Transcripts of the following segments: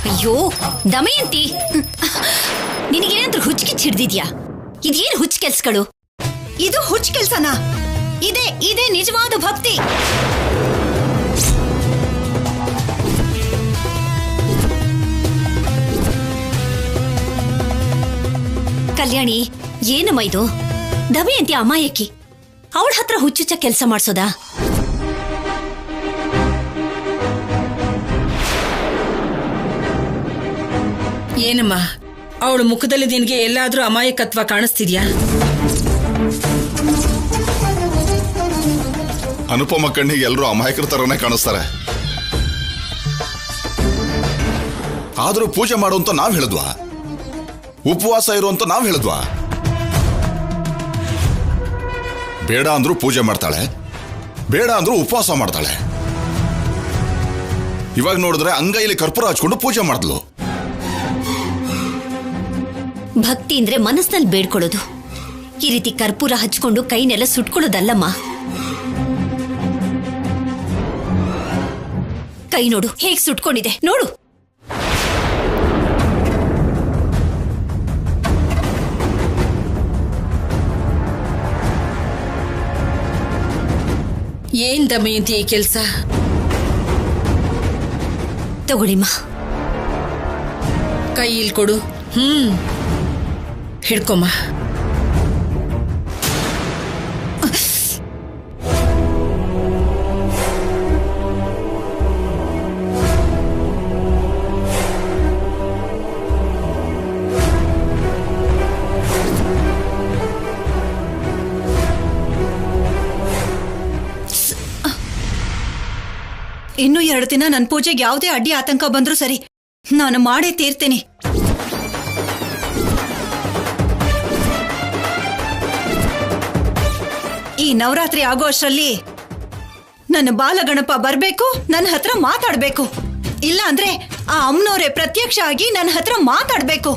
ಅಯ್ಯೋ ದಮಯಂತಿ, ನಿನಗೇನಾದ್ರೂ ಹುಚ್ಚಿಗೆ ಹಿಡ್ದಿದ್ಯಾ? ಇದೇನು ಹುಚ್ಚ ಕೆಲ್ಸಗಳು? ಇದು ಹುಚ್ಚ ಕೆಲ್ಸನಾ? ಇದೇ ನಿಜವಾದ ಭಕ್ತಿ. ಕಲ್ಯಾಣಿ, ಏನಮ್ಮ ಇದು? ದಮಯಂತಿ ಅಮಾಯಕಿ, ಅವಳ ಹತ್ರ ಹುಚ್ಚುಚ್ಚ ಕೆಲಸ ಮಾಡ್ಸೋದಾ? ಏನಮ್ಮ, ಅವಳ ಮುಖದಲ್ಲಿ ನಿನಗೆ ಎಲ್ಲಾದ್ರೂ ಅಮಾಯಕತ್ವ ಕಾಣಿಸ್ತಿದ್ಯಾ? ಅನುಪಮ ಕಣ್ಣಿಗೆ ಎಲ್ಲರೂ ಅಮಾಯಕರ ತರನೇ ಕಾಣಿಸ್ತಾರೆ. ಆದ್ರೂ ಪೂಜೆ ಮಾಡುವಂತ ನಾವ್ ಹೇಳಿದ್ವಾ? ಉಪವಾಸ ಇರುವಂತ ನಾವ್ ಹೇಳಿದ್ವಾ? ಬೇಡ ಅಂದ್ರೂ ಪೂಜೆ ಮಾಡ್ತಾಳೆ, ಬೇಡ ಅಂದ್ರೂ ಉಪವಾಸ ಮಾಡ್ತಾಳೆ. ಇವಾಗ ನೋಡಿದ್ರೆ ಅಂಗೈಲಿ ಕರ್ಪೂರ ಹಚ್ಕೊಂಡು ಪೂಜೆ ಮಾಡಿದ್ಲು. ಭಕ್ತಿ ಅಂದ್ರೆ ಮನಸ್ಸಿನಲ್ಲಿ ಬೇಡ್ಕೊಳ್ಳೋದು. ಈ ರೀತಿ ಕರ್ಪೂರ ಹಚ್ಕೊಂಡು ಕೈನೆಲ್ಲ ಸುಟ್ಕೊಳ್ಳೋದಲ್ಲಮ್ಮ. ಕೈ ನೋಡು ಹೇಗ್ ಸುಟ್ಕೊಂಡಿದೆ ನೋಡು. ಏನ್ ದಮಯಂತಿ ಈ ಕೆಲ್ಸ? ತಗೊಳ್ಳಿಮ್ಮ, ಕೈ ಇಲ್ಲಿ ಕೊಡು. ಹಿಡ್ಕೊಮ್ಮ. ಇನ್ನು 2 ದಿನ ನನ್ನ ಪೂಜೆಗೆ ಯಾವುದೇ ಅಡ್ಡಿ ಆತಂಕ ಬಂದ್ರೂ ಸರಿ, ನಾನು ಮಾಡೇ ತೀರ್ತೀನಿ. ಈ ನವರಾತ್ರಿ ಆಗೋ ಅಷ್ಟರಲ್ಲಿ ನನ್ನ ಬಾಲಗಣಪ ಬರ್ಬೇಕು, ನನ್ನ ಹತ್ರ ಮಾತಾಡ್ಬೇಕು. ಇಲ್ಲ ಅಂದ್ರೆ ಆ ಅಮ್ಮನವರೇ ಪ್ರತ್ಯಕ್ಷ ಆಗಿ ನನ್ನ ಹತ್ರ ಮಾತಾಡ್ಬೇಕು.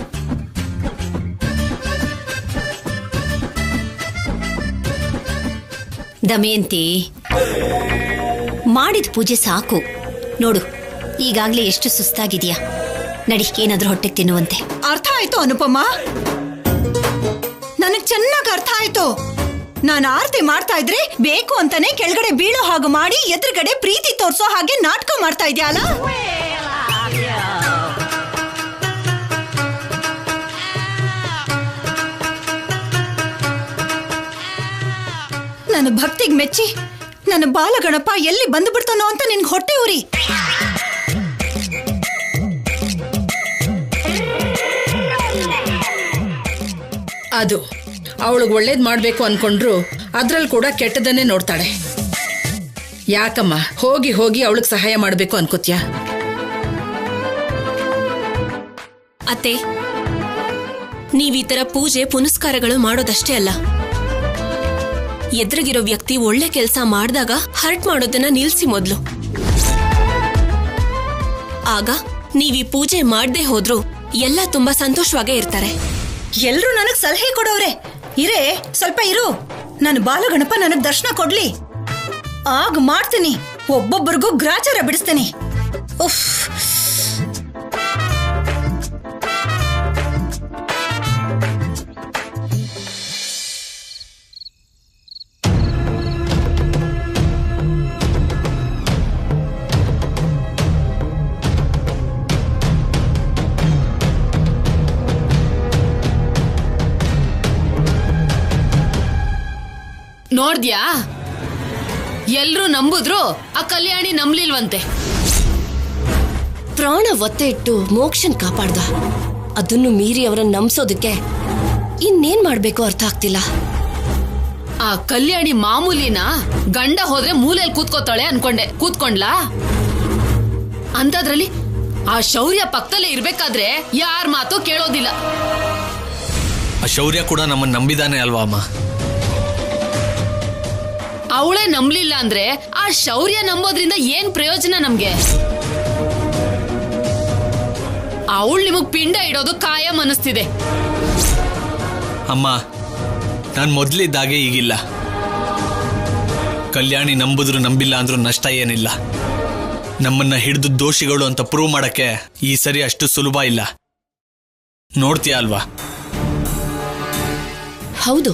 ದಮಯಂತಿ, ಮಾಡಿದ ಪೂಜೆ ಸಾಕು. ನೋಡು, ಈಗಾಗ್ಲೇ ಎಷ್ಟು ಸುಸ್ತಾಗಿದ್ಯಾ. ನಡಿ, ಏನಾದ್ರೂ ಹೊಟ್ಟೆಗೆ ತಿನ್ನುವಂತೆ. ಅರ್ಥ ಆಯ್ತು ಅನುಪಮ, ನನಗ್ ಚೆನ್ನಾಗಿ ಅರ್ಥ ಆಯ್ತು. ನಾನು ಆರತಿ ಮಾಡ್ತಾ ಇದ್ರೆ ಬೇಕು ಅಂತಾನೆ ಕೆಳಗಡೆ ಬೀಳೋ ಹಾಗೆ ಮಾಡಿ ಎದುರುಗಡೆ ಪ್ರೀತಿ ತೋರ್ಸೋ ಹಾಗೆ ನಾಟಕ ಮಾಡ್ತಾ ಇದೆಯಲ್ಲ. ನನ್ನ ಭಕ್ತಿಗೆ ಮೆಚ್ಚಿ ನನ್ನ ಬಾಲಗಣಪ ಎಲ್ಲಿ ಬಂದು ಬಿಡ್ತಾನೋ ಅಂತ ನಿನ್ಗೆ ಹೊಟ್ಟೆ ಉರಿ. ಅದು ಅವಳಿಗೆ ಒಳ್ಳೇದ್ ಮಾಡ್ಬೇಕು ಅನ್ಕೊಂಡ್ರು ಅದ್ರಲ್ಲಿ ಕೂಡ ಕೆಟ್ಟದನ್ನೇ ನೋಡ್ತಾಳೆ. ಯಾಕಮ್ಮ ಹೋಗಿ ಹೋಗಿ ಅವಳಿಗೆ ಸಹಾಯ ಮಾಡ್ಬೇಕು ಅನ್ಕೋತ್ಯಾ? ಅತ್ತೆ, ನೀವೀ ತರ ಪೂಜೆ ಪುನಸ್ಕಾರಗಳು ಮಾಡೋದಷ್ಟೇ ಅಲ್ಲ, ಎದುರಿಗಿರೋ ವ್ಯಕ್ತಿ ಒಳ್ಳೆ ಕೆಲಸ ಮಾಡಿದಾಗ ಹರ್ಟ್ ಮಾಡೋದನ್ನ ನಿಲ್ಸಿ ಮೊದ್ಲು. ಆಗ ನೀವೀ ಪೂಜೆ ಮಾಡದೆ ಹೋದ್ರು ಎಲ್ಲ ತುಂಬಾ ಸಂತೋಷವಾಗೇ ಇರ್ತಾರೆ. ಎಲ್ರು ನನಗ್ ಸಲಹೆ ಕೊಡೋರೆ. ಇರೇ, ಸ್ವಲ್ಪ ಇರು. ನನ್ನ ಬಾಲಗಣಪ ನನಗ್ ದರ್ಶನ ಕೊಡ್ಲಿ, ಆಗ ಮಾಡ್ತೀನಿ. ಒಬ್ಬೊಬ್ಬರಿಗೂ ಗ್ರಾಚಾರ ಬಿಡಿಸ್ತೀನಿ. ಉಫ್. ನೋಡ್ದ್ಯಾ, ಎಲ್ರೂ ನಂಬುದ್ರು, ಆ ಕಲ್ಯಾಣಿ ನಂಬ್ಲಿಲ್ವಂತೆ. ಪ್ರಾಣ ಒತ್ತೆ ಇಟ್ಟು ಮೋಕ್ಷನ್ ಕಾಪಾಡ್ದ, ಅದನ್ನು ಮೀರಿ ಅವರನ್ನ ನಂಬಿಸೋದಕ್ಕೆ ಇನ್ನೇನ್ ಮಾಡ್ಬೇಕು ಅರ್ಥ ಆಗ್ತಿಲ್ಲ. ಆ ಕಲ್ಯಾಣಿ ಮಾಮೂಲಿನ ಗಂಡ ಹೋದ್ರೆ ಮೂಲೆಯಲ್ಲಿ ಕೂತ್ಕೋತಾಳೆ ಅನ್ಕೊಂಡೆ, ಕೂತ್ಕೊಂಡ್ಲಾ? ಅಂತದ್ರಲ್ಲಿ ಆ ಶೌರ್ಯ ಪಕ್ಕದಲ್ಲೇ ಇರ್ಬೇಕಾದ್ರೆ ಯಾರ ಮಾತು ಕೇಳೋದಿಲ್ಲ. ಆ ಶೌರ್ಯ ಕೂಡ ನಮ್ಮನ್ನ ನಂಬಿದಾನೆ ಅಲ್ವಾ ಅಮ್ಮ? ಅವಳೇ ನಂಬಲಿಲ್ಲ ಅಂದ್ರೆ ಆ ಶೌರ್ಯ ನಂಬೋದ್ರಿಂದ ಏನ್ ಪ್ರಯೋಜನ ನಮ್ಗೆ? ಅವಳು ನಿಮಗ್ ಪಿಂಡ ಇಡೋದು ಕಾಯಂ ಅನಿಸ್ತಿದೆ. ಅಮ್ಮ, ನಾನು ಮೊದಲಿದ್ದಾಗೆ ಈಗಿಲ್ಲ. ಕಲ್ಯಾಣಿ ನಂಬಿದ್ರು ನಂಬಿಲ್ಲ ಅಂದ್ರೂ ನಷ್ಟ ಏನಿಲ್ಲ. ನಮ್ಮನ್ನ ಹಿಡಿದು ದೋಷಿಗಳು ಅಂತ ಪ್ರೂವ್ ಮಾಡಕ್ಕೆ ಈ ಸರಿ ಅಷ್ಟು ಸುಲಭ ಇಲ್ಲ. ನೋಡ್ತೀಯ ಅಲ್ವಾ? ಹೌದು,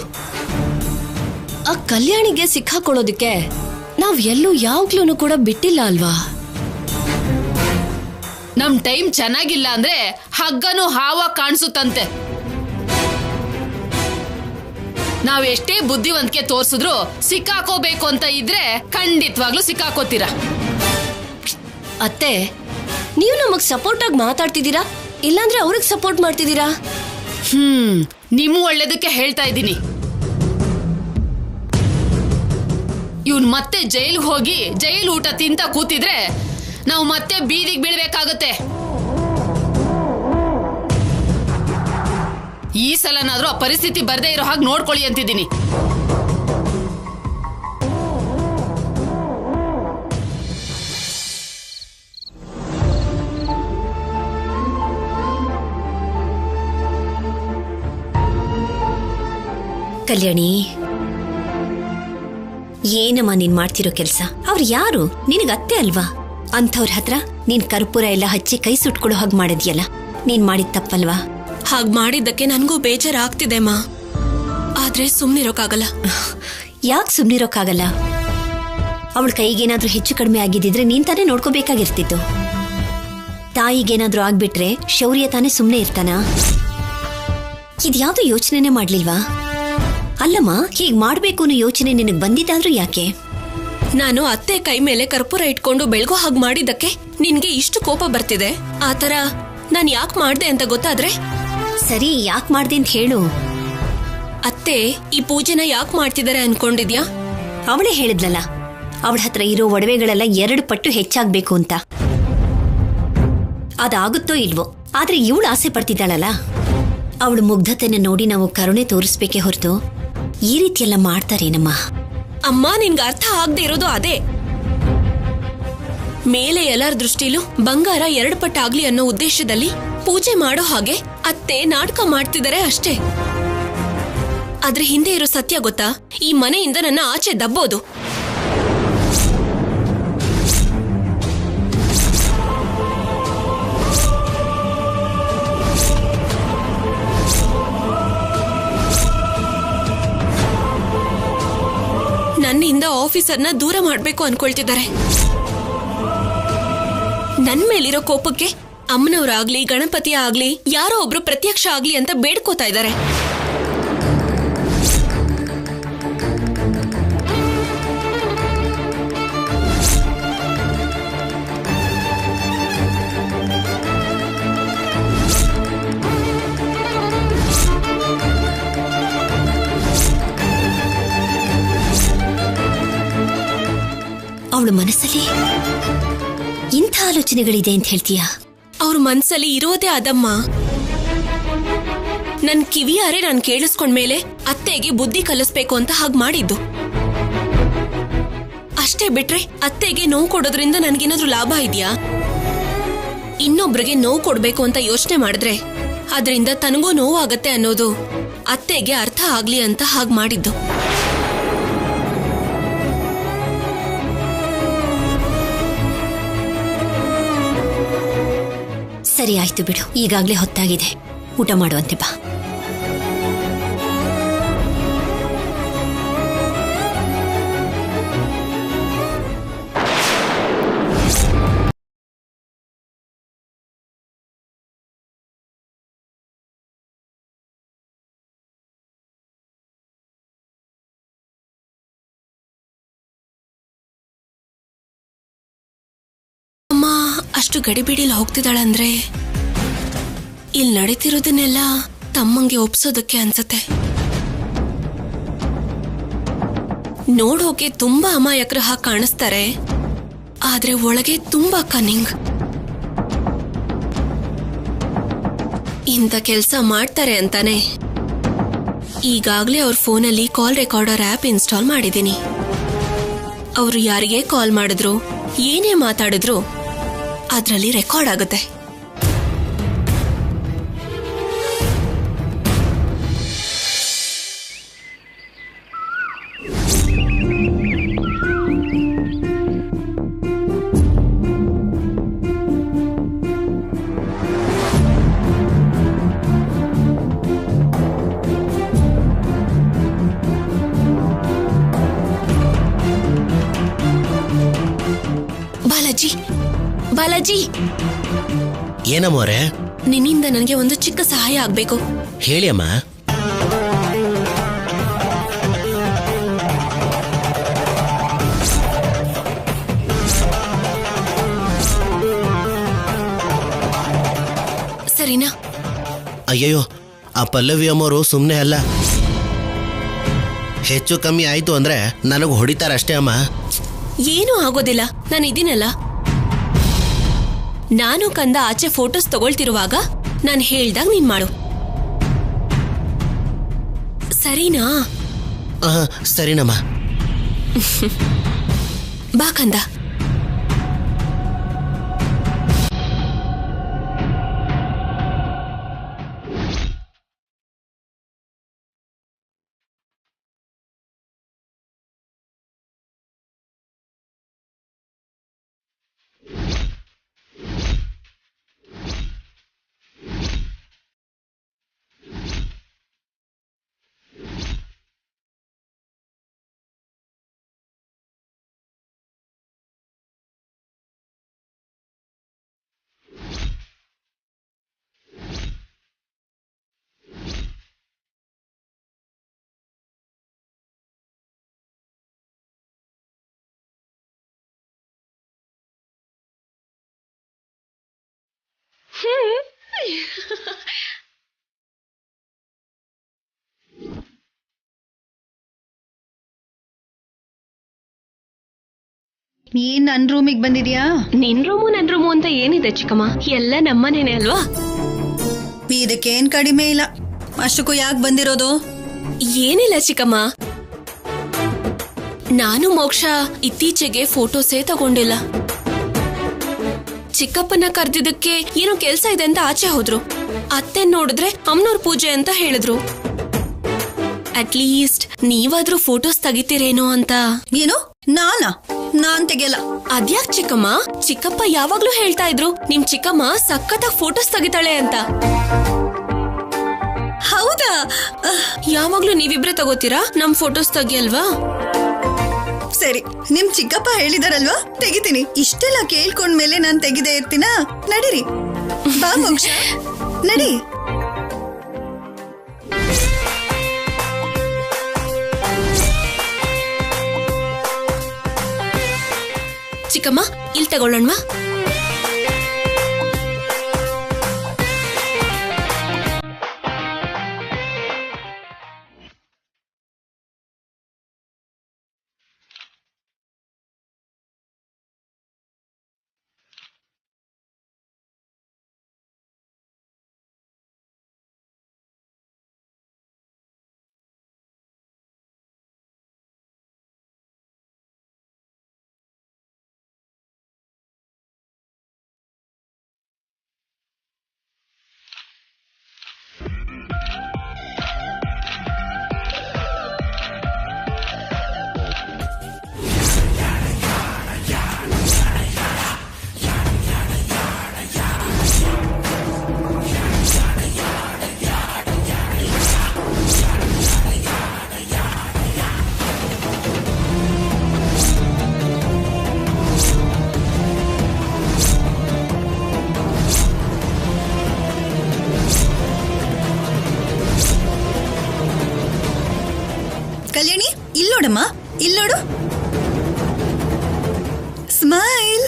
ಆ ಕಲ್ಯಾಣಿಗೆ ಸಿಕ್ಕಾಕೊಳ್ಳೋದಕ್ಕೆ ನಾವ್ ಎಲ್ಲೂ ಯಾವಾಗ್ಲೂ ಕೂಡ ಬಿಟ್ಟಿಲ್ಲ ಅಲ್ವಾ? ನಮ್ ಟೈಮ್ ಚೆನ್ನಾಗಿಲ್ಲ ಅಂದ್ರೆ ಹಗ್ಗನು ಹಾವ ಕಾಣಿಸುತ್ತಂತೆ. ನಾವ್ ಎಷ್ಟೇ ಬುದ್ಧಿವಂತಿಕೆ ತೋರ್ಸಿದ್ರು ಸಿಕ್ಕಾಕೋಬೇಕು ಅಂತ ಇದ್ರೆ ಖಂಡಿತವಾಗ್ಲೂ ಸಿಕ್ಕಾಕೋತೀರಾ. ಅತ್ತೆ, ನೀವು ನಮಗ್ ಸಪೋರ್ಟ್ ಆಗಿ ಮಾತಾಡ್ತಿದ್ದೀರಾ, ಇಲ್ಲಾಂದ್ರೆ ಅವ್ರಿಗೆ ಸಪೋರ್ಟ್ ಮಾಡ್ತಿದ್ದೀರಾ? ನಿಮ್ಮ ಒಳ್ಳೇದಕ್ಕೆ ಹೇಳ್ತಾ ಇದ್ದೀನಿ. ಇವ್ನ್ ಮತ್ತೆ ಜೈಲ್ ಹೋಗಿ ಜೈಲ್ ಊಟ ತಿಂತ ಕೂತಿದ್ರೆ ನಾವು ಮತ್ತೆ ಬೀದಿಗೆ ಬೀಳ್ಬೇಕಾಗತ್ತೆ. ಈ ಸಲನಾದ್ರೂ ಆ ಪರಿಸ್ಥಿತಿ ಬರ್ದೇ ಇರೋ ಹಾಗೆ ನೋಡ್ಕೊಳ್ಳಿ ಅಂತಿದ್ದೀನಿ. ಕಲ್ಯಾಣಿ, ಏನಮ್ಮ ನೀನ್ ಮಾಡ್ತಿರೋ ಕೆಲ್ಸ? ಅವ್ರು ಯಾರು? ನಿನಗ ಅತ್ತೆ ಅಲ್ವಾ? ಅಂಥವ್ರ ಹತ್ರ ನೀನ್ ಕರ್ಪೂರ ಎಲ್ಲ ಹಚ್ಚಿ ಕೈ ಸುಟ್ಕೊಳ್ಳೋ ಹಾಗೆ ಮಾಡಿದ್ಯಲ್ಲ, ನೀನ್ ಮಾಡಿದ ತಪ್ಪಲ್ವಾ? ಹಾಗ್ ಮಾಡಿದ್ದಕ್ಕೆ ನನ್ಗೂ ಬೇಜಾರಾಗ್ತಿದೆ ಮಾ. ಆದ್ರೆ ಸುಮ್ನಿರೋಕ್ಕಾಗಲ್ಲ. ಯಾಕೆ ಸುಮ್ನಿರೋಕ್ಕಾಗಲ್ಲ? ಅವಳ ಕೈಗೇನಾದ್ರೂ ಹೆಚ್ಚು ಕಡಿಮೆ ಆಗಿದ್ದಿದ್ರೆ ನೀನ್ ತಾನೇ ನೋಡ್ಕೋಬೇಕಾಗಿರ್ತಿತ್ತು. ತಾಯಿಗೇನಾದ್ರೂ ಆಗ್ಬಿಟ್ರೆ ಶೌರ್ಯ ತಾನೇ ಸುಮ್ನೆ ಇರ್ತಾನ? ಇದ್ಯಾವ್ದು ಯೋಚನೆನೇ ಮಾಡ್ಲಿಲ್ವಾ? ಅಲ್ಲಮ್ಮ, ಹೀಗ್ ಮಾಡ್ಬೇಕು ಅನ್ನೋ ಯೋಚನೆ ನಿನಗ್ ಬಂದಿದ್ದಾದ್ರೂ ಯಾಕೆ? ನಾನು ಅತ್ತೆ ಕೈ ಮೇಲೆ ಕರ್ಪೂರ ಇಟ್ಕೊಂಡು ಬೆಳಗೋ ಹಾಗೆ ಮಾಡಿದ್ದಕ್ಕೆ ನಿನ್ಗೆ ಇಷ್ಟು ಕೋಪ ಬರ್ತಿದೆ. ಆತರ ನಾನ್ ಯಾಕೆ ಮಾಡ್ದೆ ಅಂತ ಗೊತ್ತಾದ್ರೆ? ಸರಿ, ಯಾಕೆ ಮಾಡ್ದೆ ಅಂತ ಹೇಳು. ಅತ್ತೆ ಈ ಪೂಜೆನ ಯಾಕೆ ಮಾಡ್ತಿದಾರೆ ಅನ್ಕೊಂಡಿದ್ಯಾ? ಅವಳೇ ಹೇಳಿದ್ಲಲ್ಲ, ಅವಳ ಹತ್ರ ಇರೋ ಒಡವೆಗಳೆಲ್ಲ 2 ಪಟ್ಟು ಹೆಚ್ಚಾಗ್ಬೇಕು ಅಂತ. ಅದಾಗುತ್ತೋ ಇಲ್ವೋ, ಆದ್ರೆ ಇವಳು ಆಸೆ ಪಡ್ತಿದ್ದಾಳಲ್ಲ. ಅವಳು ಮುಗ್ಧತೆನ ನೋಡಿ ನಾವು ಕರುಣೆ ತೋರಿಸ್ಬೇಕೇ ಹೊರತು ಈ ರೀತಿಯೆಲ್ಲ ಮಾಡ್ತಾರೇನಮ್ಮ? ಅಮ್ಮ, ನಿನ್ಗೆ ಅರ್ಥ ಆಗದೆ ಇರೋದು ಅದೇ. ಮೇಲೆ ಎಲ್ಲರ ದೃಷ್ಟಿಲೂ ಬಂಗಾರ 2 ಪಟ್ಟಾಗ್ಲಿ ಅನ್ನೋ ಉದ್ದೇಶದಲ್ಲಿ ಪೂಜೆ ಮಾಡೋ ಹಾಗೆ ಅತ್ತೆ ನಾಟಕ ಮಾಡ್ತಿದ್ದಾರೆ ಅಷ್ಟೇ. ಆದ್ರೆ ಹಿಂದೆ ಇರೋ ಸತ್ಯ ಗೊತ್ತಾ? ಈ ಮನೆಯಿಂದ ನನ್ನ ಆಚೆ ದಬ್ಬೋದು. ನನ್ನಿಂದ ಆಫೀಸರ್ನ ದೂರ ಮಾಡ್ಬೇಕು ಅನ್ಕೊಳ್ತಿದ್ದಾರೆ. ನನ್ ಮೇಲಿರೋ ಕೋಪಕ್ಕೆ ಅಮ್ಮನವ್ರಾಗ್ಲಿ ಗಣಪತಿ ಆಗ್ಲಿ ಯಾರೋ ಒಬ್ರು ಪ್ರತ್ಯಕ್ಷ ಆಗ್ಲಿ ಅಂತ ಬೇಡ್ಕೋತಾ ಇದ್ದಾರೆ. ಅವಳ ಮನಸ್ಸಲ್ಲಿ ಇಂಥ ಆಲೋಚನೆಗಳಿದೆ ಅಂತ ಹೇಳ್ತೀಯಾ? ಅವ್ರ ಮನ್ಸಲ್ಲಿ ಇರೋದೇ ಅದಮ್ಮ. ನನ್ ಕಿವಿಯಾರೆ ನಾನ್ ಕೇಳಿಸ್ಕೊಂಡ್ಮೇಲೆ ಅತ್ತೆಗೆ ಬುದ್ಧಿ ಕಲಿಸ್ಬೇಕು ಅಂತ ಹಾಗೆ ಮಾಡಿದ್ದು ಅಷ್ಟೇ. ಬಿಟ್ರೆ ಅತ್ತೆಗೆ ನೋವು ಕೊಡೋದ್ರಿಂದ ನನ್ಗೇನಾದ್ರೂ ಲಾಭ ಇದೆಯಾ? ಇನ್ನೊಬ್ರಿಗೆ ನೋವು ಕೊಡ್ಬೇಕು ಅಂತ ಯೋಚನೆ ಮಾಡಿದ್ರೆ ಅದರಿಂದ ತನಗೂ ನೋವು ಆಗತ್ತೆ ಅನ್ನೋದು ಅತ್ತೆಗೆ ಅರ್ಥ ಆಗ್ಲಿ ಅಂತ ಹಾಗೆ ಮಾಡಿದ್ದು. ಸರಿ, ಆಯ್ತು ಬಿಡು. ಈಗಾಗ್ಲೇ ಹೊತ್ತಾಗಿದೆ, ಊಟ ಮಾಡುವಂತೆ ಬಾ. ಅಮ್ಮ ಅಷ್ಟು ಗಡಿಬಿಡಿಲಿ ಹೋಗ್ತಿದ್ದಾಳಂದ್ರೆ ಇಲ್ಲಿ ನಡೀತಿರೋದನ್ನೆಲ್ಲ ತಮ್ಮಂಗೆ ಒಪ್ಸೋದಕ್ಕೆ ಅನ್ಸತ್ತೆ. ನೋಡೋಕೆ ತುಂಬಾ ಅಮಾಯಕರ ಹಾಗೆ ಕಾಣಿಸ್ತಾರೆ, ಆದ್ರೆ ಒಳಗೆ ತುಂಬಾ ಕನ್ನಿಂಗ್. ಇಂಥ ಕೆಲಸ ಮಾಡ್ತಾರೆ ಅಂತಾನೆ ಈಗಾಗ್ಲೇ ಅವ್ರ ಫೋನಲ್ಲಿ ಕಾಲ್ ರೆಕಾರ್ಡರ್ ಆಪ್ ಇನ್ಸ್ಟಾಲ್ ಮಾಡಿದ್ದೀನಿ. ಅವರು ಯಾರಿಗೆ ಕಾಲ್ ಮಾಡಿದ್ರು, ಏನೇ ಮಾತಾಡಿದ್ರು ಅದ್ರಲ್ಲಿ ರೆಕಾರ್ಡ್ ಆಗುತ್ತೆ. ಬಾಲಾಜಿ, ಏನಮ್ಮೋರೆ? ನಿನ್ನಿಂದ ನನಗೆ ಒಂದು ಚಿಕ್ಕ ಸಹಾಯ ಆಗ್ಬೇಕು. ಹೇಳಿ ಅಮ್ಮ. ಸರಿನಾ? ಅಯ್ಯಯ್ಯೋ, ಆ ಪಲ್ಲವಿ ಅಮ್ಮವರು ಸುಮ್ಮನೆ ಅಲ್ಲ. ಹೆಚ್ಚು ಕಮ್ಮಿ ಆಯ್ತು ಅಂದ್ರೆ ನನಗೆ ಹೊಡಿತಾರಷ್ಟೇ ಅಮ್ಮ. ಏನೂ ಆಗೋದಿಲ್ಲ, ನಾನು ಇದೀನಲ್ಲ. ನಾನು ಕಂದ ಆಚೆ ಫೋಟೋಸ್ ತಗೊಳ್ತಿರುವಾಗ ನಾನು ಹೇಳ್ದಾಗ ನೀನ್ ಮಾಡು, ಸರಿನಾ? ಸರಿನಮ್ಮ. ಬಾ ಕಂದ. ನೀನ್ ನನ್ ರೂಮಿಗೆ ಬಂದಿದ್ಯಾ? ನಿನ್ ರೂಮು ನನ್ ರೂಮು ಅಂತ ಏನಿದೆ ಚಿಕ್ಕಮ್ಮ, ಎಲ್ಲ ನಮ್ಮನೇನೆ ಅಲ್ವಾ? ಇದಕ್ಕೇನ್ ಕಡಿಮೆ ಇಲ್ಲ. ಅಷ್ಟಕ್ಕೂ ಯಾಕೆ ಬಂದಿರೋದು? ಏನಿಲ್ಲ ಚಿಕ್ಕಮ್ಮ, ನಾನು ಮೋಕ್ಷ ಇತ್ತೀಚೆಗೆ ಫೋಟೋಸೇ ತಗೊಂಡಿಲ್ಲ. ಚಿಕ್ಕಪ್ಪನ ಕರ್ದಿದ್ದಕ್ಕೆ ಏನೋ ಕೆಲ್ಸ ಇದೆ ಅಂತ ಆಚೆ ಹೋದ್ರು. ಅತ್ತೆ ನೋಡಿದ್ರೆ ಅಮ್ಮನವ್ರ ಪೂಜೆ ಅಂತ ಹೇಳಿದ್ರು. ಅಟ್ಲೀಸ್ಟ್ ನೀವಾದ್ರೂ ಫೋಟೋಸ್ ತೆಗಿತೀರೇನೋ ಅಂತ. ಏನು? ನಾನ್ ತೆಗೆಯಲ್ಲ. ಅದ್ಯಾಕ್ ಚಿಕ್ಕಮ್ಮ? ಚಿಕ್ಕಪ್ಪ ಯಾವಾಗ್ಲೂ ಹೇಳ್ತಾ ಇದ್ರು ನಿಮ್ ಚಿಕ್ಕಮ್ಮ ಸಖತ್ತಾಗಿ ಫೋಟೋಸ್ ತೆಗಿತಾಳೆ ಅಂತ. ಹೌದಾ? ಯಾವಾಗ್ಲೂ ನೀವಿಬ್ರೆ ತಗೋತೀರಾ, ನಮ್ ಫೋಟೋಸ್ ತೆಗಿಯಲ್ವಾ? ಸರಿ, ನಿಮ್ ಚಿಕ್ಕಪ್ಪ ಹೇಳಿದಾರಲ್ವಾ, ತೆಗಿತೀನಿ. ಇಷ್ಟೆಲ್ಲ ಕೇಳ್ಕೊಂಡ್ಮೇಲೆ ನಾನ್ ತೆಗಿದೇ ಇರ್ತೀನಾ? ನಡೀರಿ, ಬಾ ಮೋಕ್ಷ, ನಡಿ. ಚಿಕ್ಕಮ್ಮ, ಇಲ್ಲಿ ತಗೊಳ್ಳೋಣವಾ? ಕಲ್ಯಾಣಿ, ಇಲ್ಲೋಡಮ್ಮ, ಇಲ್ಲೋಡು. ಸ್ಮೈಲ್.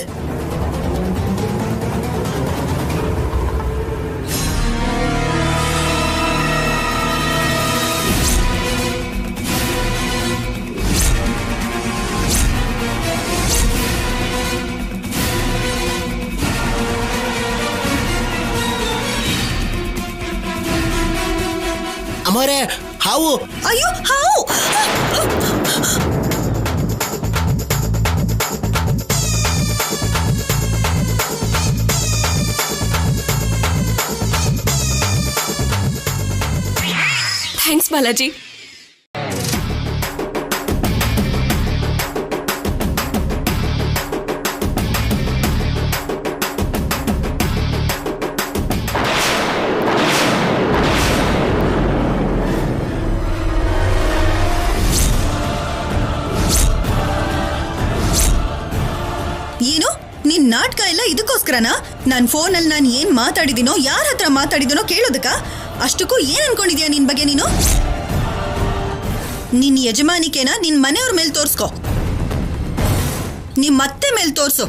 ಅಮ್ಮೋರೆ, ಹಾವು! ಅಯ್ಯೋ, ಹಾವು! ಥ್ಯಾಂಕ್ಸ್ ಬಾಲಾಜಿ. ಏನು? ನಿನ್ ನಾಟಕ ಎಲ್ಲ ಇದಕ್ಕೋ ಅದಕ್ಕೋಸ್ಕರನಾ ನನ್ ಫೋನಲ್ಲಿ ನಾನು ಏನ್ ಮಾತಾಡಿದಿನೋ ಯಾರ ಹತ್ರ ಮಾತಾಡಿದಿನೋ ಕೇಳೋದಕ್ಕ? ಅಷ್ಟಕ್ಕೂ ಏನ್ ಅನ್ಕೊಂಡಿದ್ಯಾ ನಿನ್ ಬಗ್ಗೆ ನೀನು? ನಿನ್ ಯಜಮಾನಿಕೆನ ನಿನ್ ಮನೆಯವ್ರ ಮೇಲೆ ತೋರ್ಸ್ಕೊ, ನಿಮ್ ಅತ್ತೆ ಮೇಲೆ ತೋರ್ಸು,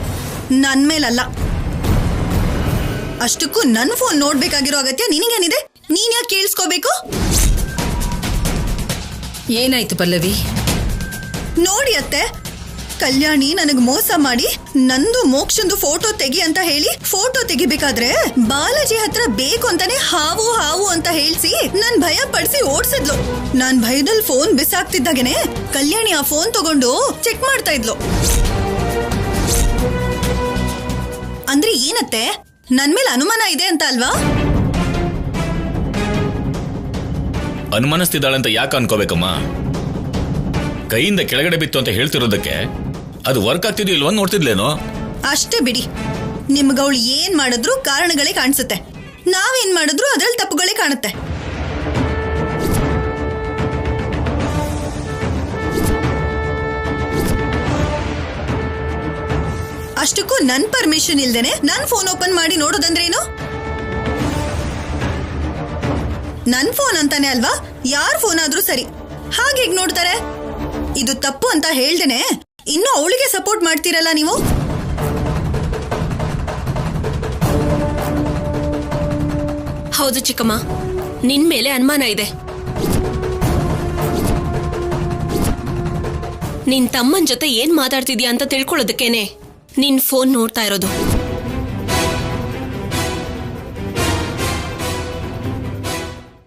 ನನ್ ಮೇಲಲ್ಲ. ಅಷ್ಟಕ್ಕೂ ನನ್ ಫೋನ್ ನೋಡ್ಬೇಕಾಗಿರೋ ಅಗತ್ಯ ನಿನಗೇನಿದೆ? ನೀನ್ ಯಾಕೆ ಕೇಳಿಸ್ಕೋಬೇಕು? ಏನಾಯ್ತು ಪಲ್ಲವಿ? ನೋಡಿ ಅತ್ತೆ, ಕಲ್ಯಾಣಿ ನನಗ್ ಮೋಸ ಮಾಡಿ ನಂದು ಮೋಕ್ಷಂದು ಫೋಟೋ ತೆಗಿ ಅಂತ ಹೇಳಿ ಫೋಟೋ ತೆಗಿಬೇಕಾದ್ರೆ ಬಾಲಾಜಿ ಹತ್ರ ಬೇಕು ಅಂತಾನೆ ಹಾವು ಹಾವು ಅಂತ ಹೇಳ್ಸಿ ನನ್ ಭಯ ಪಡಿಸಿ ಓಡ್ಸಿದ್ಲು. ನಾನ್ ಭಯದಲ್ಲಿ ಫೋನ್ ಬಿಸಾಕ್ತಿದ್ದಾಗೇನೆ ಕಲ್ಯಾಣಿ ಆ ಫೋನ್ ತಗೊಂಡು ಚೆಕ್ ಮಾಡ್ತಾ ಇದ್ಲು. ಅಂದ್ರೆ ಏನತ್ತೆ, ನನ್ ಮೇಲೆ ಅನುಮಾನ ಇದೆ ಅಂತ ಅಲ್ವಾ? ಅನುಮಾನಿಸ್ತಿದ್ದಾಳಂತ ಯಾಕೆ ಅನ್ಕೋಬೇಕಮ್ಮ? ಕೈಯಿಂದ ಕೆಳಗಡೆ ಬಿತ್ತು ಅಂತ ಹೇಳ್ತಿರೋದಕ್ಕೆ ಅದು ವರ್ಕ್ ಆಗ್ತಿದ್ಯೋ ಇಲ್ವ ನೋಡ್ತಿದ್ಲೇನೋ? ಅಷ್ಟೇ ಬಿಡಿ, ನಿಮ್ಗವಳು ಏನ್ ಮಾಡಿದ್ರು ಕಾರಣಗಳೇ ಕಾಣಿಸುತ್ತೆ, ನಾವೇನ್ ಮಾಡಿದ್ರು ಅದ್ರಲ್ಲಿ ತಪ್ಪುಗಳೇ ಕಾಣುತ್ತೆ. ಅಷ್ಟಕ್ಕೂ ನನ್ ಪರ್ಮಿಷನ್ ಇಲ್ದೇನೆ ನನ್ ಫೋನ್ ಓಪನ್ ಮಾಡಿ ನೋಡೋದಂದ್ರೇನು? ನನ್ ಫೋನ್ ಅಂತಾನೆ ಅಲ್ವಾ, ಯಾರ್ ಫೋನ್ ಆದ್ರೂ ಸರಿ, ಹಾಗೆ ನೋಡ್ತಾರೆ. ಇದು ತಪ್ಪು ಅಂತ ಹೇಳ್ದೇನೆ ಇನ್ನು ಅವಳಿಗೆ ಸಪೋರ್ಟ್ ಮಾಡ್ತೀರಲ್ಲ ನೀವು. ಹೌದು ಚಿಕ್ಕಮ್ಮ, ನಿನ್ ಮೇಲೆ ಅನುಮಾನ ಇದೆ. ನಿನ್ ತಮ್ಮನ್ ಜೊತೆ ಏನ್ ಮಾತಾಡ್ತಿದ್ಯಾ ಅಂತ ತಿಳ್ಕೊಳ್ಳೋದಕ್ಕೇನೆ ನಿನ್ ಫೋನ್ ನೋಡ್ತಾ ಇರೋದು.